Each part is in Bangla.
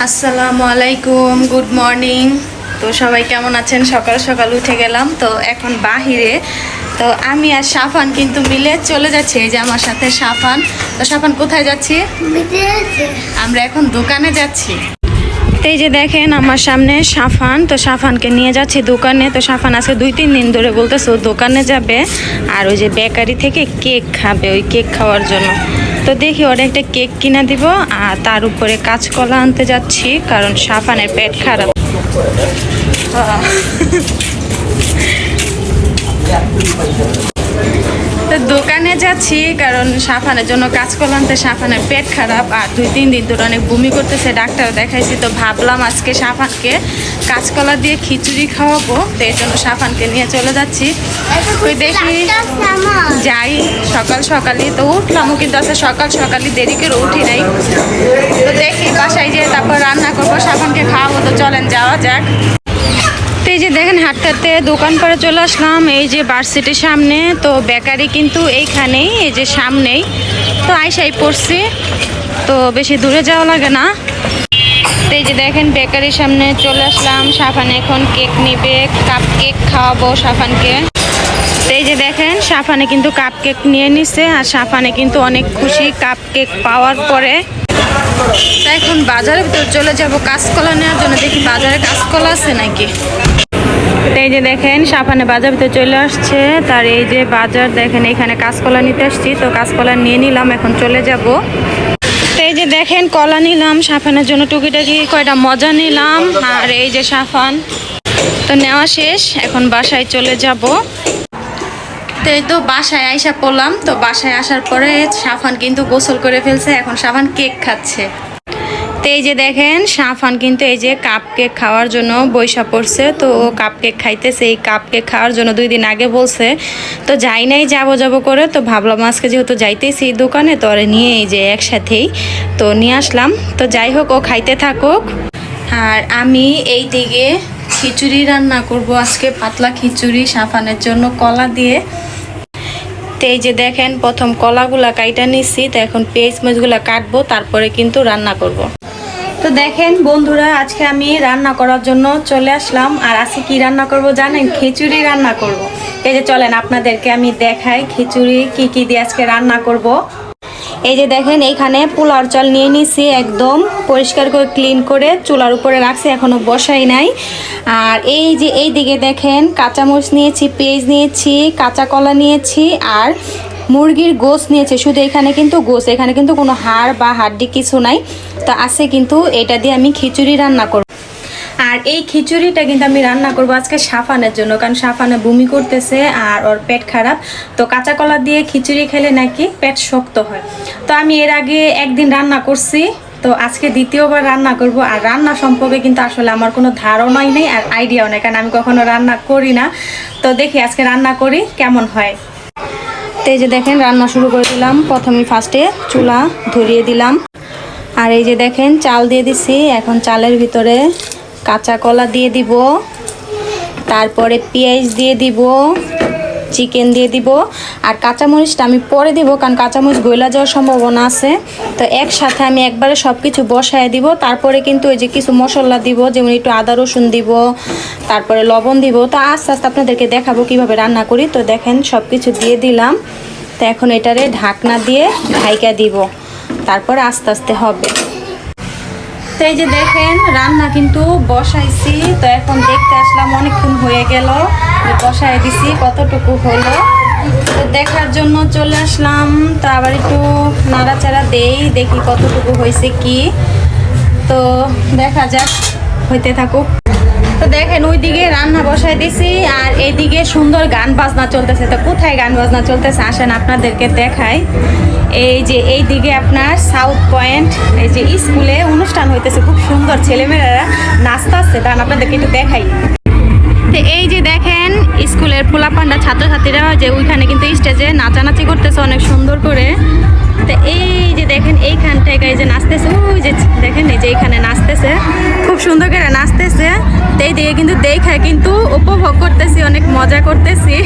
আসসালামু আলাইকুম, গুড মর্নিং। তো সবাই কেমন আছেন? সকাল সকাল উঠে গেলাম, তো এখন বাহিরে। তো আমি আর সাফান কিন্তু মিলে চলে যাচ্ছি, এই যে আমার সাথে সাফান। তো সাফান কোথায় যাচ্ছি? আমরা এখন দোকানে যাচ্ছি। এই যে দেখেন আমার সামনে সাফান, তো সাফানকে নিয়ে যাচ্ছি দোকানে। তো সাফান আজকে 2-3 দিন ধরে বলতেছে ও দোকানে যাবে আর ওই যে বেকারি থেকে কেক খাবে, ওই কেক খাওয়ার জন্য। তো দেখি ওর একটা কেক কিনে দিব আর তার উপরে কাঁচকলা আনতে যাচ্ছি, কারণ সাফানের পেট খারাপ। তো দোকানে যাচ্ছি কারণ সাফানের জন্য কাঁচকলা আনতে। সাফানের পেট খারাপ আর 2-3 দিন ধরে অনেক বমি করতেছে, ডাক্তার দেখাইছি। তো ভাবলাম আজকে সাফানকে কাঁচকলা দিয়ে খিচুড়ি খাওয়াবো, তো এর জন্য সাফানকে নিয়ে চলে যাচ্ছি। ওই দেখি যাই সকাল সকালই তো উঠলামও, কিন্তু আজকে সকাল সকালই দেরি করে উঠি নাই। তো দেখি বাসায় যেয়ে তারপর রান্না করবো, সাফানকে খাওয়াবো। তো চলেন যাওয়া যাক। এই যে দেখেন হাঁটতে হাঁটতে দোকান পাড়ে চলে আসলাম, এই যে ভার্সিটির সামনে। তো বেকারি কিন্তু এইখানেই, এই যে সামনেই। তো আইসাই পড়ছি, তো বেশি দূরে যাওয়া লাগে না। তো এই যে দেখেন বেকারির সামনে চলে আসলাম। সাফান এখন কেক নিবে, কাপ কেক খাওয়াবো সাফানকে। তো এই যে দেখেন সাফানে কিন্তু কাপ কেক নিয়ে নিছে আর সাফানে কিন্তু অনেক খুশি কাপ কেক পাওয়ার পরে। তো এখন বাজারের ভিতরে চলে যাব কাঁচকলা নেওয়ার জন্য, দেখি বাজারে কাঁচকলা আছে নাকি। তো এই যে দেখেন সাফানে বাজার ভিতরে চলে আসছে, তার এই যে বাজার দেখেন, এখানে কাঁচকলা নিতে আসছি। তো কাঁচকলা নিয়ে নিলাম, এখন চলে যাব। তো এই যে দেখেন কলা নিলাম সাফানের জন্য, টুকিটাকি কয়টা মজা নিলাম। আর এই যে সাফান তো নেওয়া শেষ, এখন বাসায় চলে যাব। তো এই তো বাসায় আইসা পড়লাম। তো বাসায় আসার পরে সাফান কিন্তু গোসল করে ফেলছে, এখন সাফান কেক খাচ্ছে। তো এই যে দেখেন সাফান কিন্তু এই যে কাপ কেক খাওয়ার জন্য বইসা পড়ছে। তো ও কাপ কেক খাইতেছে, এই কাপ কেক খাওয়ার জন্য 2 দিন আগে বলছে। তো যাই নাই, যাবো করে। তো ভাবলাম আজকে যেহেতু যাইতেছি এই দোকানে, তো ওরে নিয়ে এই যে একসাথেই তো নিয়ে আসলাম। তো যাই হোক, ও খাইতে থাকুক। আর আমি এই দিকে খিচুড়ি রান্না করব আজকে, পাতলা খিচুড়ি সাফানের জন্য কলা দিয়ে। তো এই যে দেখেন প্রথম কলাগুলা কাইটা নিচ্ছি, তো এখন পেঁয়াজ মরিচগুলা কাটবো, তারপরে কিন্তু রান্না করব। তো দেখেন বন্ধুরা, আজকে আমি রান্না করার জন্য চলে আসলাম। আর আজকে কি রান্না করব জানেন? খিচুড়ি রান্না করব। এই যে চলেন আপনাদেরকে আমি দেখাই খিচুড়ি কি কি দিয়ে আজকে রান্না করব। এই যে দেখেন এইখানে পোলার চাল নিয়ে নিছি, একদম পরিষ্কার করে ক্লিন করে চুলার উপরে রাখছি, এখনো বসাই নাই। আর এই যে এই দিকে দেখেন কাঁচামরিচ নিয়েছি, পেঁয়াজ নিয়েছি, কাঁচা কলা নিয়েছি আর মুরগির গোশ নিয়েছি। শুধু এখানে কিন্তু গোশ, এখানে কিন্তু কোনো হাড় বা হাড্ডি কিছু নাই। তো আছে কিন্তু এটা দিয়ে আমি খিচুড়ি রান্না করব। আর এই খিচুড়িটা কিন্তু আমি রান্না করবো আজকে সাফানের জন্য, কারণ সাফানে বমি করতেছে আর ওর পেট খারাপ। তো কাঁচা কলা দিয়ে খিচুড়ি খেলে নাকি পেট শক্ত হয়। তো আমি এর আগে একদিন রান্না করছি, তো আজকে দ্বিতীয়বার রান্না করব। আর রান্না সম্পর্কে কিন্তু আসলে আমার কোনো ধারণাই নেই আর আইডিয়াও নেই, কারণ আমি কখনো রান্না করি না। তো দেখি আজকে রান্না করি কেমন হয়। তো এই যে দেখেন রান্না শুরু করে দিলাম। প্রথমে ফার্স্টে চুলা ধরিয়ে দিলাম। আর এই যে দেখেন চাল দিয়ে দিছি, এখন চালের ভিতরে কাঁচা কলা দিয়ে দিব, তারপরে পেঁয়াজ দিয়ে দিব, চিকেন দিয়ে দিব। আর কাঁচামরিচটা আমি পরে দিব, কারণ কাঁচামরিচ গইলা যাওয়ার সম্ভাবনা আছে। তো একসাথে আমি একবারে সব কিছু বসায় দিব, তারপরে কিন্তু ওই যে কিছু মশলা দিব, যেমন একটু আদা রসুন দিব, তারপরে লবণ দিব। তো আস্তে আস্তে আপনাদেরকে দেখাবো কিভাবে রান্না করি। তো দেখেন সব কিছু দিয়ে দিলাম। তো এখন এটারে ঢাকনা দিয়ে ঢাইকা দিব, তারপরে আস্তে আস্তে হবে। তো এই যে দেখেন রান্না কিন্তু বসাইছি। তো এখন দেখতে আসলাম, অনেকক্ষণ হয়ে গেল বসাই দিছি, কতটুকু হলো তো দেখার জন্য চলে আসলাম। তো আবার একটু নাড়াচাড়া দেই, দেখি কতটুকু হয়েছে কি। তো দেখা যাক, হইতে থাকুক। তো দেখেন ওইদিকে রান্না বসাই দিছি আর এইদিকে সুন্দর গান বাজনা চলতেছে। তো কোথায় গান বাজনা চলতেছে আসেন আপনাদেরকে দেখাই। এই যে এইদিকে আপনার সাউথ পয়েন্ট, এই যে স্কুলে অনুষ্ঠান হইতেছে, খুব সুন্দর ছেলেমেয়েরা নাচতেছে, কারণ আপনাদেরকে একটু দেখাই। তো এই যে দেখেন স্কুলের পোলাপান্ডা ছাত্রছাত্রীরা যে ওইখানে কিন্তু স্টেজে নাচানাচি করতেছে অনেক সুন্দর করে। তো এই যে দেখেন এইখানটায় এই যে নাচতেছে, ওই যে দেখেন এই যে এইখানে নাচতেছে, খুব সুন্দর করে নাচতেছে। তো এই দিকে কিন্তু দেখে কিন্তু উপভোগ করতেছি, অনেক মজা করতেছি।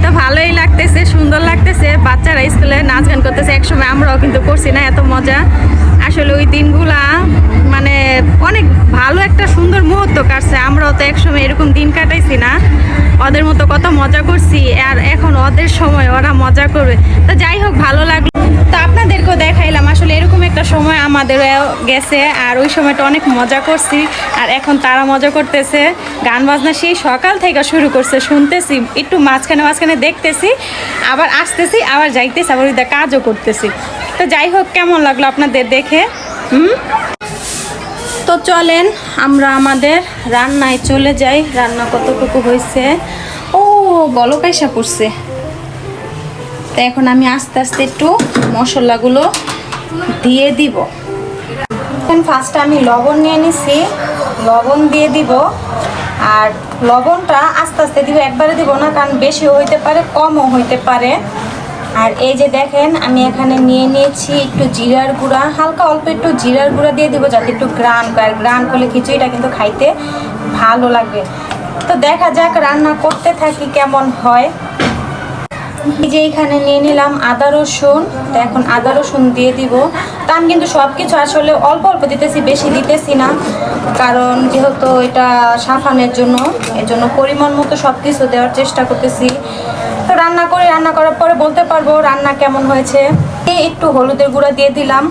তো ভালোই লাগতেছে, সুন্দর লাগতেছে। বাচ্চারা স্কুলে নাচ গান করতেছে, একসময় আমরাও কিন্তু করছি না এত মজা। আসলে ওই দিনগুলা মানে কাটছে। আমরাও তো একসময় এরকম দিন কাটাইছি না, ওদের মতো কত মজা করছি, আর এখন ওদের সময় ওরা মজা করবে। তো যাই হোক, ভালো লাগলো। তো আপনাদেরকেও দেখাইলাম আসলে এরকম একটা সময় আমাদেরও গেছে, আর ওই সময়টা অনেক মজা করছি, আর এখন তারা মজা করতেছে। গান বাজনা সেই সকাল থেকে শুরু করছে, শুনতেছি, একটু মাঝখানে দেখতেছি, আবার আসতেছি, আবার যাইতেছি, আবার ওইটা কাজও করতেছি। তো যাই হোক, কেমন লাগলো আপনাদের দেখে? তো চলেন আমরা আমাদের রান্নায় চলে যাই। রান্না কতটুকু হয়েছে, ও বলক আইসা পড়ছে। তো এখন আমি আস্তে আস্তে একটু মশলাগুলো দিয়ে দিব। এখন ফার্স্টে আমি লবণ নিয়ে নিছি, লবণ দিয়ে দিব। আর লবণটা আস্তে আস্তে দিব, একবারে দিব না, কারণ বেশিও হইতে পারে, কমও হইতে পারে। আর এই যে দেখেন, আমি এখানে নিয়ে নিয়েছি একটু জিরার গুঁড়া, হালকা অল্প একটু জিরার গুঁড়া দিয়ে দিব, যাতে একটু গ্রান করলে খিচুড়িটা কিন্তু খাইতে ভালো লাগবে। তো দেখা যাক, রান্না করতে থাকি কেমন হয়। এই যে এখানে নিয়ে নিলাম আদা রসুন। তো এখন আদা রসুন দিয়ে দিব। তা আমি কিন্তু সব কিছু আসলে অল্প অল্প দিতেছি, বেশি দিতেছি না, কারণ যেহেতু এটা সাফানের জন্য, এর জন্য পরিমাণ মতো সব কিছু দেওয়ার চেষ্টা করতেছি। তো রান্না করার পরে বলতে পারবো রান্না কেমন হয়েছে। একটু হলুদের গুঁড়া দিয়ে দিলাম।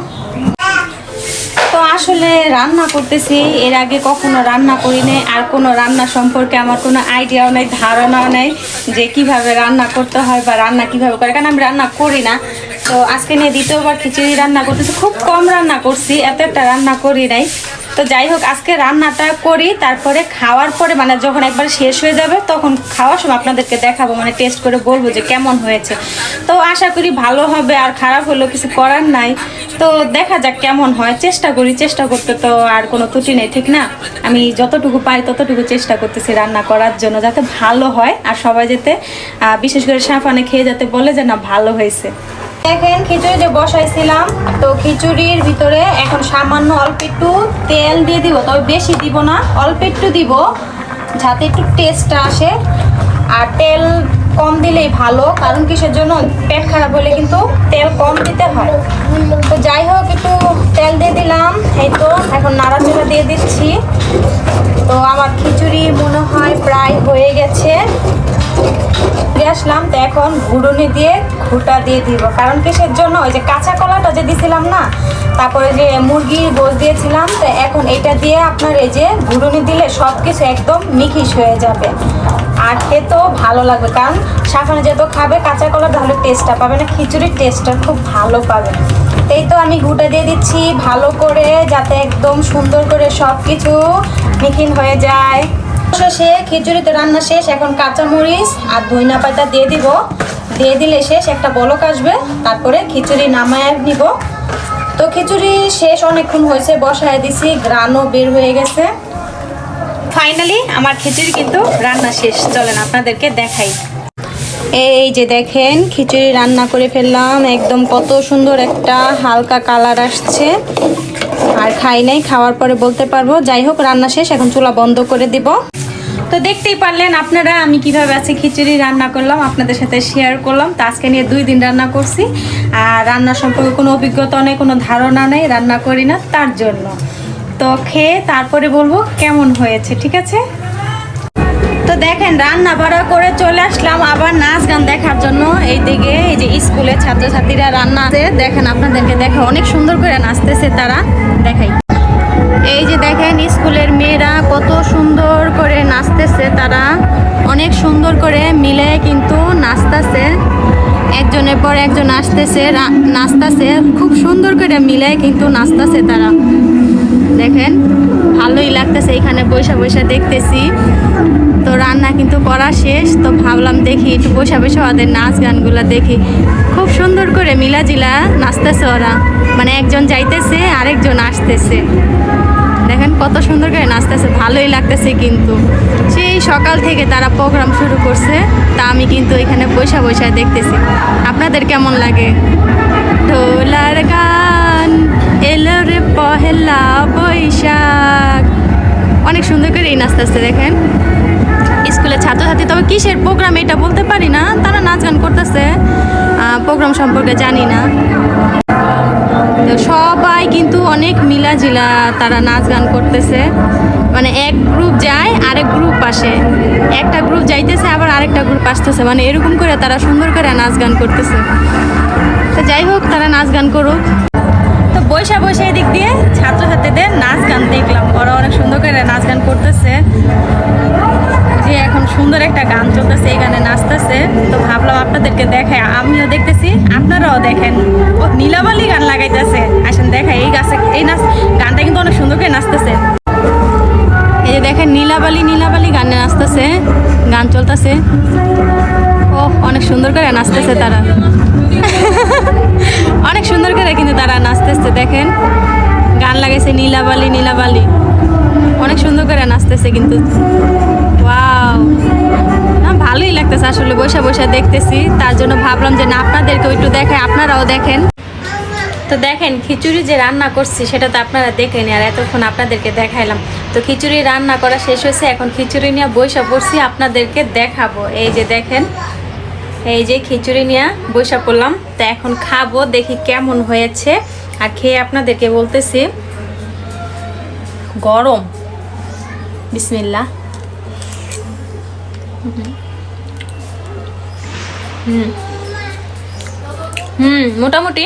তো আসলে রান্না করতেছি, এর আগে কখনো রান্না করি নাই, আর কোনো রান্না সম্পর্কে আমার কোনো আইডিয়াও নাই, ধারণাও নাই যে কিভাবে রান্না করতে হয় বা রান্না কিভাবে করে, কারণ আমি রান্না করি না। তো আজকে নিয়ে দ্বিতীয়বার খিচুড়ি রান্না করতেছি, খুব কম রান্না করছি, এত একটা রান্না করি নাই। তো যাই হোক, আজকে রান্নাটা করি, তারপরে খাওয়ার পরে মানে যখন একবার শেষ হয়ে যাবে তখন খাওয়ার সময় আপনাদেরকে দেখাবো, মানে টেস্ট করে বলবো যে কেমন হয়েছে। তো আশা করি ভালো হবে, আর খারাপ হলেও কিছু করার নাই। তো দেখা যাক কেমন হয়, চেষ্টা করতে তো আর কোনো ত্রুটি নেই, ঠিক না? আমি যতটুকু পাই ততটুকু চেষ্টা করতেছি রান্না করার জন্য, যাতে ভালো হয়, আর সবাই যাতে বিশেষ করে সাফানে খেয়ে যাতে বলে যে না ভালো হয়েছে। দেখেন খিচুড়ি যে বসাইছিলাম, তো খিচুড়ির ভিতরে এখন সামান্য অল্প একটু তেল দিয়ে দিব, তবে বেশি দিব না, অল্প একটু দিব, যাতে একটু টেস্টটা আসে। আর তেল কম দিলেই ভালো, কারণ কিসের জন্য, পেট খারাপ হলে কিন্তু তেল কম দিতে হয়। তো যাই হোক, একটু তেল দিয়ে দিলাম, এই তো এখন নাড়াচাড়া দিয়ে দিচ্ছি। তো আমার খিচুড়ি মনে হয় প্রায় হয়ে গেছে, আসলাম। তো এখন ঘুরুনি দিয়ে ঘুটা দিয়ে দিব, কারণ কিসের জন্য, ওই যে কাঁচা কলাটা যে দিছিলাম না, তারপরে যে মুরগির গোশ দিয়েছিলাম, তো এখন এটা দিয়ে আপনার এই যে ঘুরুনি দিলে সব কিছু একদম মিক্স হয়ে যাবে, আর খেতেও ভালো লাগবে, কারণ সাফানে যেহেতু খাবে কাঁচা কলা, তাহলে টেস্টটা পাবে না, খিচুড়ির টেস্টটা খুব ভালো পাবে। এই তো আমি ঘুটা দিয়ে দিচ্ছি ভালো করে, যাতে একদম সুন্দর করে সব কিছু মিক্স হয়ে যায়। শেষে খিচুড়িতে রান্না শেষ, এখন কাঁচামরিচ আর ধনিয়া পাতা দিয়ে দিব, দিয়ে দিলে শেষ, একটা বলক আসবে, তারপরে খিচুড়ি নামায় নিব। তো খিচুড়ি শেষ, অনেকক্ষণ হয়েছে, বসায় দিছি, গ্রানও বের হয়ে গেছে। ফাইনালি আমার খিচুড়ি কিন্তু রান্না শেষ, চলেন আপনাদেরকে দেখাই। এই যে দেখেন, খিচুড়ি রান্না করে ফেললাম, একদম কত সুন্দর একটা হালকা কালার আসছে, আর খাই নাই, খাওয়ার পরে বলতে পারবো। যাই হোক, রান্না শেষ, এখন চুলা বন্ধ করে দিব। তো দেখতেই পারলেন আপনারা আমি কিভাবে আছে খিচুড়ি রান্না করলাম, আপনাদের সাথে শেয়ার করলাম। তো আজকে নিয়ে 2 দিন রান্না করছি, আর রান্না সম্পর্কে কোনো অভিজ্ঞতা নেই, কোনো ধারণা নেই, রান্না করি না, তার জন্য। তো খেয়ে তারপরে বলবো কেমন হয়েছে, ঠিক আছে? তো দেখেন, রান্না বাড়া করে চলে আসলাম আবার নাচ গান দেখার জন্য। এইদিকে এই যে স্কুলের ছাত্রছাত্রীরা রান্না আছে, দেখেন আপনাদেরকে দেখে অনেক সুন্দর করে নাচতেছে তারা, দেখাই। এই যে দেখেন স্কুলের মেয়েরা কত সুন্দর করে নাচতেছে, তারা অনেক সুন্দর করে মিলে কিন্তু নাচতেছে, একজনের পর একজন নাচতেছে, খুব সুন্দর করে মিলে কিন্তু নাচতেছে তারা, দেখেন ভালোই লাগতেছে। এখানে বৈশা দেখতেছি। তো রান্না কিন্তু করা শেষ, তো ভাবলাম দেখি একটু বৈশা ওদের নাচ গানগুলো দেখি, খুব সুন্দর করে মিলাজিলা নাচতেছে ওরা, মানে একজন যাইতেছে আরেকজন আসতেছে, দেখেন কত সুন্দর করে নাচতেছে, ভালোই লাগতেছে। কিন্তু সেই সকাল থেকে তারা প্রোগ্রাম শুরু করছে, তা আমি কিন্তু এখানে বৈশা দেখতেছি। আপনাদের কেমন লাগে? ঢোলার গান এলো রে পহেলা বৈশাখ, অনেক সুন্দর করে এই নাচতেছে দেখেন স্কুলের ছাত্রছাত্রী। তবে কিসের প্রোগ্রাম এটা বলতে পারি না, তারা নাচ গান করতেছে, প্রোগ্রাম সম্পর্কে জানি না। তো সবাই কিন্তু অনেক মিলাজিলা তারা নাচ গান করতেছে, মানে এক গ্রুপ যায় আরেক গ্রুপ আসে, একটা গ্রুপ যাইতেছে আবার আরেকটা গ্রুপ আসতেছে, মানে এরকম করে তারা সুন্দর করে নাচ গান করতেছে। তো যাই হোক, তারা নাচ গান করুক। তো বৈশা বৈশা এদিক দিয়ে ছাত্রছাত্রীদের নাচ গান দেখলাম, ওরা অনেক সুন্দর করে নাচ গান করতেছে। যে এখন সুন্দর একটা গান চলতেছে, এই গানে নাচতেছে। তো ভাবলাম আপনাদেরকে দেখাই, আমিও দেখতেছি আপনারাও দেখেন। ও নীলাবালি গান লাগাইতেছে, আসেন দেখাই। এই গাছে এই গানটা কিন্তু অনেক সুন্দর করে নাচতেছে। এই যে দেখেন নীলাবালি নীলাবালি গানে নাচতেছে, গান চলতেছে। ও অনেক সুন্দর করে নাচতেছে তারা অনেক সুন্দর করে কিন্তু তারা নাচতেছে, দেখেন গান লাগাইছে নীলাবালি নীলাবালি, অনেক সুন্দর করে নাচতেছে কিন্তু। ওয়াও, না ভালোই লাগতেছে আসলে, বসে বসে দেখতেছি, তার জন্য ভাবলাম যে না আপনাদেরকে একটু দেখাই, আপনারাও দেখেন। তো দেখেন খিচুড়ি যে রান্না করছি সেটা তো আপনারা দেখেন, আর এতক্ষণ আপনাদেরকে দেখাইলাম। তো খিচুড়ি রান্না করা শেষ হয়েছে, এখন খিচুড়ি নিয়ে বৈশা পড়ছি, আপনাদেরকে দেখাবো। এই যে দেখেন, এই যে খিচুড়ি নিয়ে বৈশা পড়লাম। তো এখন খাবো, দেখি কেমন হয়েছে, আর খেয়ে আপনাদেরকে বলতেছি। গরম, বিসমিল্লাহ। মোটামুটি,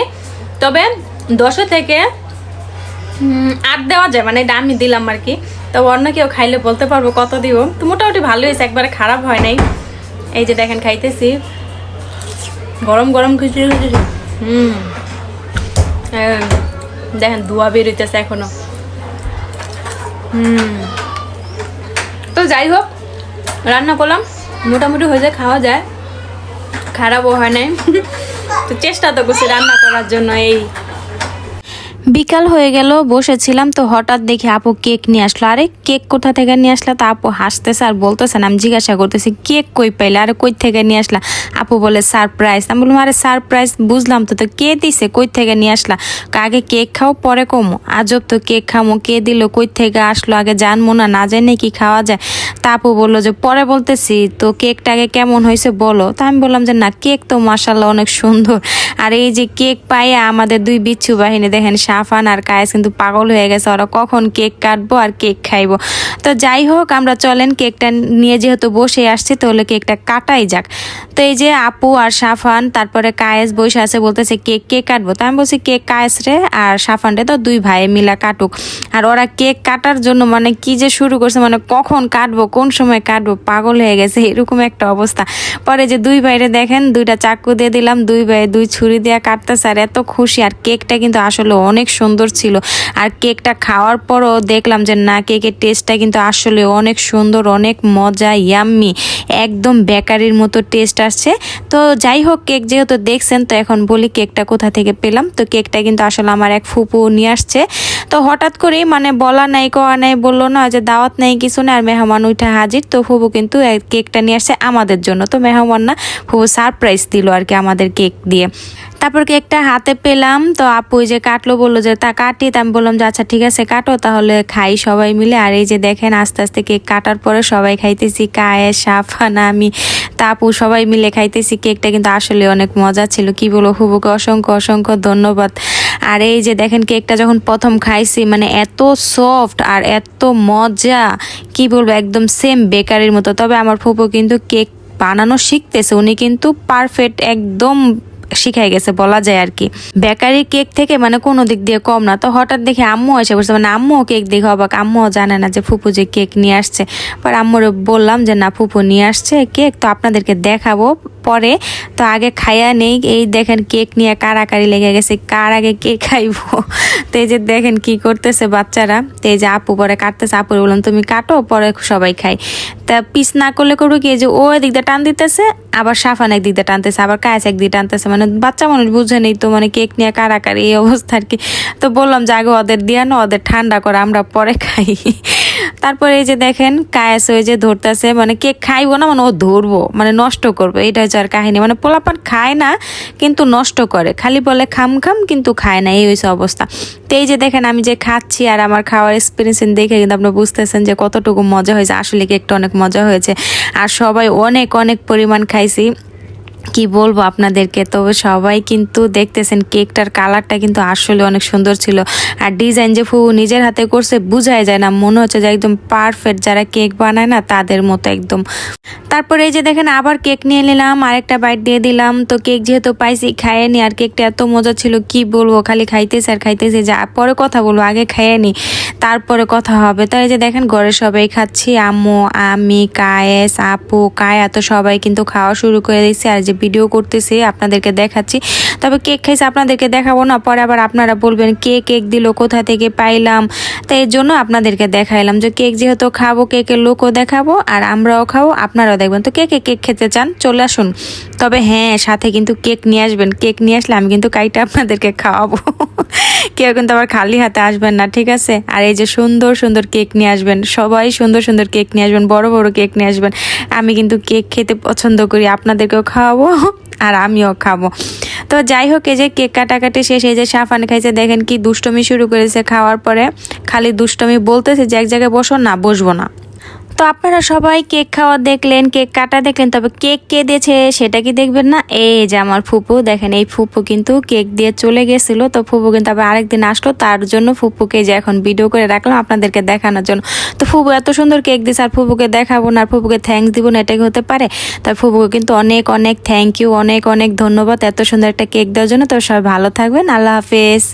তবে 10 থেকে 8 দেওয়া যায়, মানে এটা আমি দিলাম আর কি। তো অন্য কেউ খাইলে বলতে পারবো কত দিব। তো মোটামুটি ভালো হয়েছে, একবারে খারাপ হয় নাই। এই যে দেখেন খাইতেছি, গরম গরম খিচুড়ি খিচুড়ি। দেখেন ধোয়া বেরোইতেছে এখনো। তো যাই হোক, রান্না করলাম, মোটামুটি হয়ে যায়, খাওয়া যায়, খারাপও হয় নাই। তো চেষ্টা তো করছি রান্না করার জন্য। এই বিকাল হয়ে গেল, বসেছিলাম, তো হঠাৎ দেখি আপু কেক নিয়ে আসলো। আরে কেক কোথা থেকে নিয়ে আসলা? তো আপু হাসতেছে আর বলতেছেন, আমি জিজ্ঞাসা করতেছি কেক কই পাইলে, আরে কই থেকে নিয়ে আসলা? আপু বলে সারপ্রাইজ। আমি বললাম আরে সারপ্রাইজ বুঝলাম, তো কে দিছে, কই থেকে নিয়ে আসলা? আগে কেক খাও পরে কমো, আজব তো, কেক খামো, কে দিল, কই থেকে আসলো, আগে জানবো না, না জানে কি খাওয়া যায়? তা আপু বললো যে পরে বলতেছি, তো কেকটা আগে কেমন হয়েছে বলো। তা আমি বললাম যে না, কেক তো মাশাআল্লাহ অনেক সুন্দর। আর এই যে কেক পাইয়া আমাদের 2 বিচ্ছু বাহিনী দেখেন, সাফান আর কায়েস কিন্তু পাগল হয়ে গেছে, ওরা কখন কেক কাটবো আর কেক খাইবো। তো যাই হোক, আমরা চলেন কেকটা নিয়ে যেহেতু বসে আসছি, তাহলে কেকটা কাটাই যাক। তো এই যে আপু আর সাফান তারপরে কায়েস বসে আছে, বলতেছে কেক কে কাটবো। তো আমি বলছি কেক কায়েস রে আর সাফান রে, তো 2 ভাই মিলা কাটুক। আর ওরা কেক কাটার জন্য মানে কি যে শুরু করছে, মানে কখন কাটবো কোন সময় কাটবো, পাগল হয়ে গেছে, এরকম একটা অবস্থা। পরে যে 2 ভাইরে দেখেন 2টা চাকু দিয়ে দিলাম, 2 ভাই 2 ছুরি দিয়ে কাটতেছে, আর এত খুশি। আর কেকটা কিন্তু আসলে অনেক সুন্দর ছিল। আর কেকটা খাওয়ার পরও দেখলাম যে না, কেকের টেস্টটা কিন্তু আসলে অনেক সুন্দর, অনেক মজা, ইয়াম্মি, একদম বেকারির মতো টেস্ট আসছে। তো যাই হোক, কেক যেহেতু দেখছেন, তো এখন বলি কেকটা কোথা থেকে পেলাম। তো কেকটা কিন্তু আসলে আমার এক ফুপু নিয়ে আসছে। তো হঠাৎ করে মানে বলা নাই কওয়া নাই, বললো না যে দাওয়াত নেই কিছু না, আর মেহমান উঠে হাজির। তো ফুপু কিন্তু কেকটা নিয়ে আসছে আমাদের জন্য। তো মেহমান না, ফুপু সারপ্রাইজ দিল আর কি আমাদের কেক দিয়ে। তারপর কেকটা হাতে পেলাম, তো আপু যে কাটলো, বললো যে তা কাটি। আমি বললাম যে আচ্ছা ঠিক আছে কাটো, তাহলে খাই সবাই মিলে। আর এই যে দেখেন আস্তে আস্তে কেক কাটার পরে সবাই খাইতেছি, কায়েস, সাফান, আমি, তা আপু সবাই মিলে খাইতেছি। কেকটা কিন্তু আসলে অনেক মজা ছিল, কি বলবো, ফুপুকে অসংখ্য অসংখ্য ধন্যবাদ। আর এই যে দেখেন কেকটা যখন প্রথম খাইছি, মানে এত সফট আর এত মজা, কি বলবো, একদম সেম বেকারির মতো। তবে আমার ফুপু কিন্তু কেক বানানো শিখতেছে, উনি কিন্তু পারফেক্ট একদম শিখাই গেছে বলা যায় আর কি, বেকারি কেক থেকে মানে কোনো দিক দিয়ে কম না। তো হঠাৎ দেখে আম্মু এসে বসে, মানে আম্মুও কেক দেখে অবাক, আম্মুও জানে না যে ফুপু যে কেক নিয়ে আসছে। পর আম্মুরে বললাম যে না, ফুপু নিয়ে আসছে কেক, তো আপনাদেরকে দেখাবো পরে, তো আগে খাইয়া নেই। এই দেখেন কেক নিয়ে কারাকারি লেগে গেছে, কার আগে কেক খাইবো। তো এই যে দেখেন কি করতেছে বাচ্চারা। তো এই যে আপু পরে কাটতেছে, আপু বললাম তুমি কাটো, পরে সবাই খাই। তা পিস না করলে করবো কি, যে ও এদিক দিয়ে টান দিতেছে, আবার সাফান একদিক দিয়ে টানতেছে, আবার কায়েস একদিকে টানতেছে, মানে বাচ্চা মানুষ বুঝে নেই তো, মানে কেক নিয়ে কারাকারি এই অবস্থা আর কি। তো বললাম যে আগে ওদের দিয়া না, ওদের ঠান্ডা করে আমরা পরে খাই। তারপরে এই যে দেখেন কায়েস ওই যে ধরতেছে, মানে কেক খাইবো না, মানে ও ধরবো, মানে নষ্ট করবো, এটা হচ্ছে আর কাহিনী। মানে পোলাপান খায় না কিন্তু নষ্ট করে, খালি বলে খাম খাম কিন্তু খায় না, এই হয়েছে অবস্থা। তো এই যে দেখেন আমি যে খাচ্ছি, আর আমার খাওয়ার এক্সপিরিয়েন্স দেখে কিন্তু আপনারা বুঝতেছেন যে কতটুকু মজা হয়েছে। আসলে কেকটা অনেক মজা হয়েছে, আর সবাই অনেক অনেক পরিমাণ খাইছি। কি বলবো আপনাদেরকে, তবে সবাই কিন্তু দেখতেছেন কেকটার কালারটা কিন্তু আসলে অনেক সুন্দর ছিল। আর ডিজাইন যে ফুফু নিজের হাতে করছে বুঝাই যায় না, মনে হচ্ছে যে একদম পারফেক্ট, যারা কেক বানায় না তাদের মতো একদম। তারপরে এই যে দেখেন আবার কেক নিয়ে নিলাম, আরেকটা বাইট দিয়ে দিলাম। তো কেক যেহেতু পাইছি খাইয়ে নি, আর কেকটা এত মজা ছিল কি বলবো, খালি খাইতেছে আর খাইতেছে। যা পরে কথা বলবো, আগে খাইয়ে নি তারপরে কথা হবে। তো এই যে দেখেন ঘরে সবাই খাচ্ছি, আম্মু, আমি, কায়েস, আপু, কায়া, তো সবাই কিন্তু খাওয়া শুরু করে দিচ্ছে। আর যে ভিডিও করতেছি আপনাদেরকে দেখাচ্ছি, তবে কেক খাইছে আপনাদেরকে দেখাবো না, পরে আবার আপনারা বলবেন কে কেক দিল, কোথা থেকে পাইলাম। তো এর জন্য আপনাদেরকে দেখাইলাম যে কেক যেহেতু খাবো, কেকের লোকও দেখাবো আর আমরাও খাবো, আপনারাও দেখবেন। তো কে কে কেক খেতে চান চলে আসুন, তবে হ্যাঁ সাথে কিন্তু কেক নিয়ে আসবেন। কেক নিয়ে আসলে আমি কিন্তু কাইটা আপনাদেরকে খাওয়াবো। কেউ কিন্তু আবার খালি হাতে আসবেন না, ঠিক আছে? আর এই যে সুন্দর সুন্দর কেক নিয়ে আসবেন, সবাই সুন্দর সুন্দর কেক নিয়ে আসবেন, বড় বড় কেক নিয়ে আসবেন। আমি কিন্তু কেক খেতে পছন্দ করি, আপনাদেরকেও খাওয়াবো আর আমিও খাবো। তো যাই হোক, এই যে কেক কাটাকাটি শেষ, এই যে সাফান খাইছে, দেখেন কি দুষ্টমি শুরু করেছে। খাওয়ার পরে খালি দুষ্টমি বলতেছে যে এক জায়গায় বসো না, বসবো না। তো আপনারা সবাই কেক খাওয়া দেখলেন, কেক কাটা দেখলেন, তবে কেক কে দিয়েছে সেটা কি দেখবেন না? এই যে আমার ফুপু, দেখেন এই ফুপু কিন্তু কেক দিয়ে চলে গেছিল। তো ফুপু কিন্তু আবার আরেকদিন আসলো, তার জন্য ফুপুকে যে এখন ভিডিও করে রাখলাম আপনাদেরকে দেখানোর জন্য। তো ফুপু এত সুন্দর কেক দিয়েছে, আর ফুপুকে দেখাবো না আর ফুপুকে থ্যাঙ্কস দিব না, এটা কি হতে পারে? তাই ফুপুকে কিন্তু অনেক অনেক থ্যাংক ইউ, অনেক অনেক ধন্যবাদ এত সুন্দর একটা কেক দেওয়ার জন্য। তো সবাই ভালো থাকবেন, আল্লাহ হাফেজ।